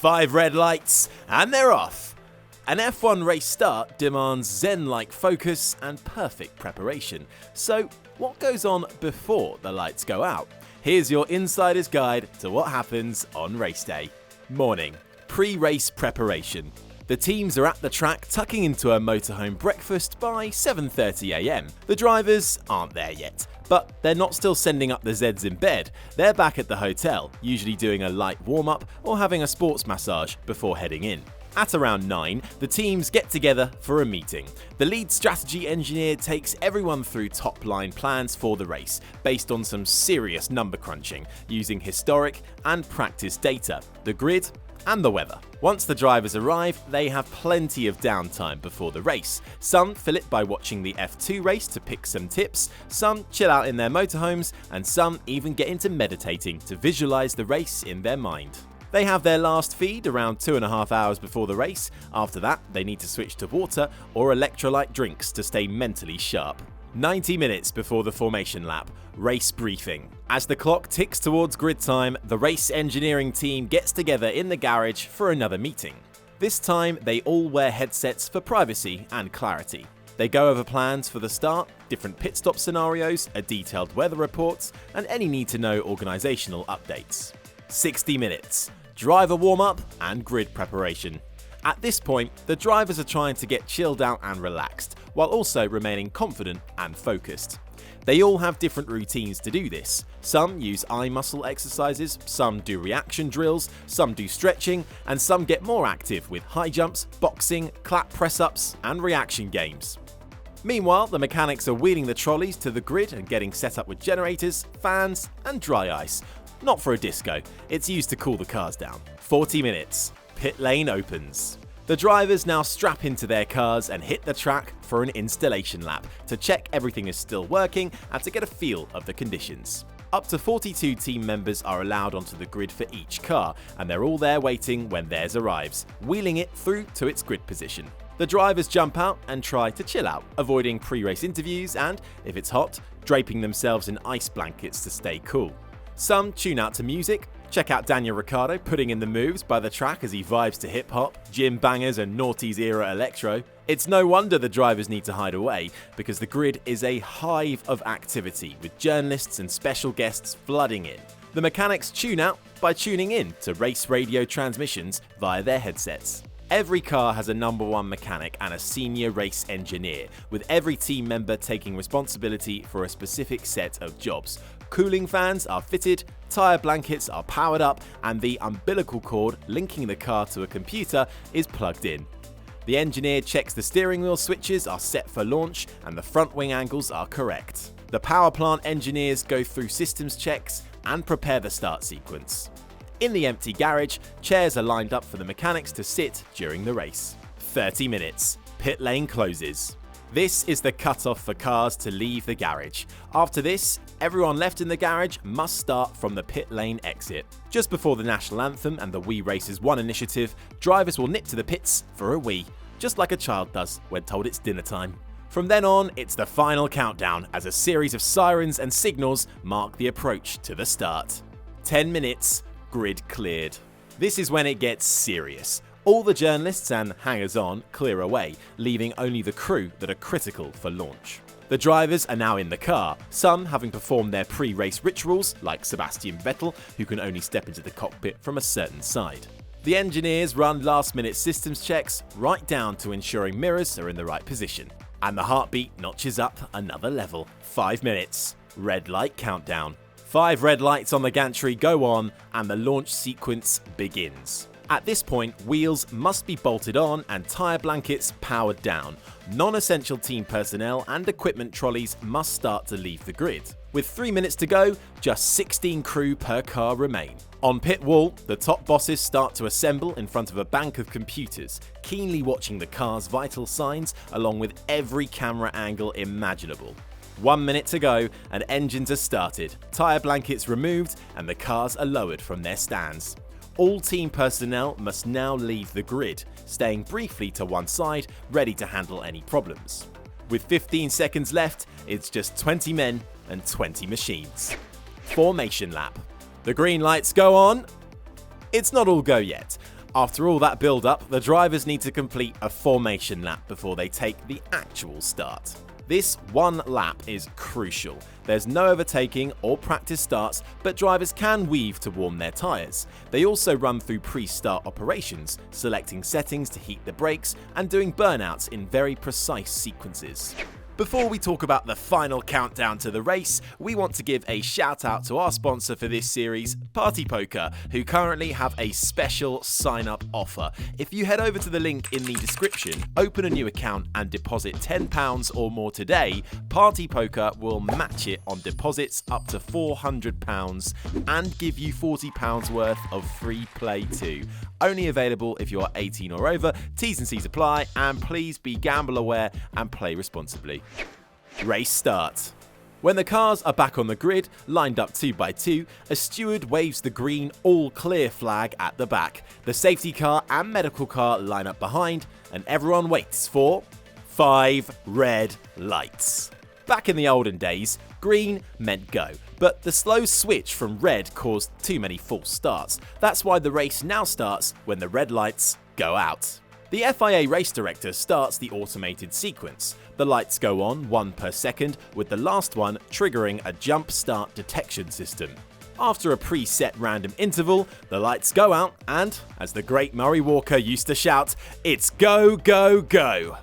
5 red lights, and they're off. An F1 race start demands zen-like focus and perfect preparation. So, what goes on before the lights go out? Here's your insider's guide to what happens on race day. Morning. Pre-race preparation. The teams are at the track tucking into a motorhome breakfast by 7:30 AM. The drivers aren't there yet, but they're not still sending up the Zeds in bed. They're back at the hotel, usually doing a light warm-up or having a sports massage before heading in. At around 9, the teams get together for a meeting. The lead strategy engineer takes everyone through top-line plans for the race, based on some serious number crunching, using historic and practice data, the grid, and the weather. Once the drivers arrive, they have plenty of downtime before the race. Some fill it by watching the F2 race to pick some tips, some chill out in their motorhomes, and some even get into meditating to visualize the race in their mind. They have their last feed around 2.5 hours before the race. After that, they need to switch to water or electrolyte drinks to stay mentally sharp. 90 minutes before the formation lap, race briefing. As the clock ticks towards grid time, the race engineering team gets together in the garage for another meeting. This time, they all wear headsets for privacy and clarity. They go over plans for the start, different pit stop scenarios, a detailed weather report, and any need-to-know organizational updates. 60 minutes. Driver warm-up and grid preparation. At this point, the drivers are trying to get chilled out and relaxed, while also remaining confident and focused. They all have different routines to do this. Some use eye muscle exercises, some do reaction drills, some do stretching, and some get more active with high jumps, boxing, clap press-ups, and reaction games. Meanwhile, the mechanics are wheeling the trolleys to the grid and getting set up with generators, fans, and dry ice. Not for a disco, it's used to cool the cars down. 40 minutes. Pit lane opens. The drivers now strap into their cars and hit the track for an installation lap to check everything is still working and to get a feel of the conditions. Up to 42 team members are allowed onto the grid for each car, and they're all there waiting when theirs arrives, wheeling it through to its grid position. The drivers jump out and try to chill out, avoiding pre-race interviews and, if it's hot, draping themselves in ice blankets to stay cool. Some tune out to music. Check out Daniel Ricciardo putting in the moves by the track as he vibes to hip-hop, gym bangers and noughties era electro. It's no wonder the drivers need to hide away, because the grid is a hive of activity with journalists and special guests flooding in. The mechanics tune out by tuning in to race radio transmissions via their headsets. Every car has a number one mechanic and a senior race engineer, with every team member taking responsibility for a specific set of jobs. Cooling fans are fitted, tyre blankets are powered up, and the umbilical cord linking the car to a computer is plugged in. The engineer checks the steering wheel switches are set for launch and the front wing angles are correct. The power plant engineers go through systems checks and prepare the start sequence. In the empty garage, chairs are lined up for the mechanics to sit during the race. 30 minutes. Pit lane closes. This is the cutoff for cars to leave the garage. After this, everyone left in the garage must start from the pit lane exit. Just before the national anthem and the We Races 1 initiative, drivers will nip to the pits for a wee, just like a child does when told it's dinner time. From then on, it's the final countdown as a series of sirens and signals mark the approach to the start. 10 minutes, grid cleared. This is when it gets serious. All the journalists and hangers-on clear away, leaving only the crew that are critical for launch. The drivers are now in the car, some having performed their pre-race rituals, like Sebastian Vettel, who can only step into the cockpit from a certain side. The engineers run last-minute systems checks, right down to ensuring mirrors are in the right position. And the heartbeat notches up another level. 5 minutes. Red light countdown. 5 red lights on the gantry go on, and the launch sequence begins. At this point, wheels must be bolted on and tyre blankets powered down. Non-essential team personnel and equipment trolleys must start to leave the grid. With 3 minutes to go, just 16 crew per car remain. On pit wall, the top bosses start to assemble in front of a bank of computers, keenly watching the car's vital signs along with every camera angle imaginable. 1 minute to go and engines are started, tyre blankets removed, and the cars are lowered from their stands. All team personnel must now leave the grid, staying briefly to one side, ready to handle any problems. With 15 seconds left, it's just 20 men and 20 machines. Formation lap. The green lights go on. It's not all go yet. After all that build-up, the drivers need to complete a formation lap before they take the actual start. This one lap is crucial. There's no overtaking or practice starts, but drivers can weave to warm their tyres. They also run through pre-start operations, selecting settings to heat the brakes and doing burnouts in very precise sequences. Before we talk about the final countdown to the race, we want to give a shout out to our sponsor for this series, Party Poker, who currently have a special sign-up offer. If you head over to the link in the description, open a new account and deposit £10 or more today, Party Poker will match it on deposits up to £400 and give you £40 worth of free play too. Only available if you are 18 or over, T's and C's apply, and please be gamble aware and play responsibly. Race start. When the cars are back on the grid, lined up 2 by 2, a steward waves the green all clear flag at the back. The safety car and medical car line up behind, and everyone waits for 5 red lights. Back in the olden days, green meant go, but the slow switch from red caused too many false starts. That's why the race now starts when the red lights go out. The FIA race director starts the automated sequence. The lights go on 1 per second, with the last one triggering a jump start detection system. After a preset random interval, the lights go out and, as the great Murray Walker used to shout, it's go, go, go.